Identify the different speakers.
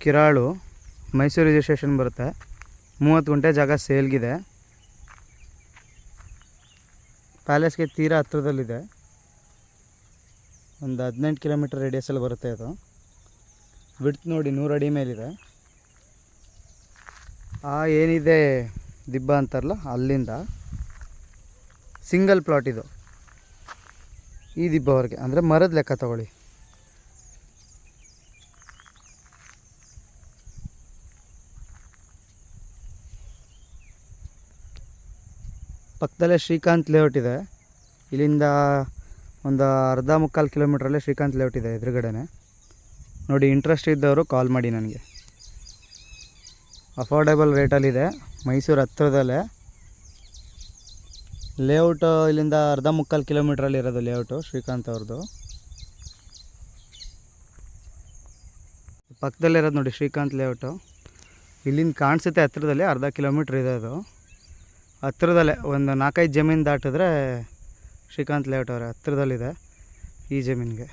Speaker 1: ಕಿರಾಳು, Mysuru registration ಬರುತ್ತೆ. 30 ಗುಂಟೆ ಜಾಗ ಸೇಲ್ಗಿದೆ. ಪ್ಯಾಲೇಸ್ಗೆ ತೀರಾ ಹತ್ರದಲ್ಲಿದೆ. ಒಂದು 18 ಕಿಲೋಮೀಟರ್ ರೇಡಿಯಸಲ್ಲಿ ಬರುತ್ತೆ ಅದು. ವಿಡ್ತ್ ನೋಡಿ 100 ಅಡಿ ಮೇಲಿದೆ. ಏನಿದೆ ದಿಬ್ಬ ಅಂತಾರಲ್ಲ ಅಲ್ಲಿಂದ ಸಿಂಗಲ್ ಪ್ಲಾಟ್ ಇದು. ಈ ದಿಬ್ಬವರೆಗೆ ಅಂದರೆ ಮರದ ಲೆಕ್ಕ ತಗೊಳ್ಳಿ. ಪಕ್ಕದಲ್ಲೇ ಶ್ರೀಕಾಂತ್ ಲೇಔಟ್ ಇದೆ. ಇಲ್ಲಿಂದ ಒಂದು ಅರ್ಧ ಮುಕ್ಕಾಲು ಕಿಲೋಮೀಟ್ರಲ್ಲೇ ಶ್ರೀಕಾಂತ್ ಲೇಔಟ್ ಇದೆ ಎದುರುಗಡೆನೆ. ನೋಡಿ, ಇಂಟ್ರೆಸ್ಟ್ ಇದ್ದವರು ಕಾಲ್ ಮಾಡಿ ನನಗೆ. ಅಫೋರ್ಡೆಬಲ್ ರೇಟಲ್ಲಿದೆ, ಮೈಸೂರು ಹತ್ರದಲ್ಲೇ. ಲೇಔಟು ಇಲ್ಲಿಂದ ಅರ್ಧ ಮುಕ್ಕಾಲು ಕಿಲೋಮೀಟ್ರಲ್ಲಿ ಇರೋದು ಲೇಔಟು ಶ್ರೀಕಾಂತ್ ಅವ್ರದ್ದು. ಪಕ್ಕದಲ್ಲಿರೋದು ನೋಡಿ ಶ್ರೀಕಾಂತ್ ಲೇಔಟು. ಇಲ್ಲಿಂದ ಕಾಣಿಸುತ್ತೆ ಹತ್ರದಲ್ಲಿ, ಅರ್ಧ ಕಿಲೋಮೀಟ್ರ್ ಇದೆ ಅದು. ಹತ್ರದಲ್ಲೇ ಒಂದು 4-5 ಜಮೀನು ದಾಟಿದ್ರೆ ಶ್ರೀಕಾಂತ್ ಲೇಔಟ್ ಅವರ ಹತ್ರದಲ್ಲಿದೆ ಈ ಜಮೀನಿಗೆ.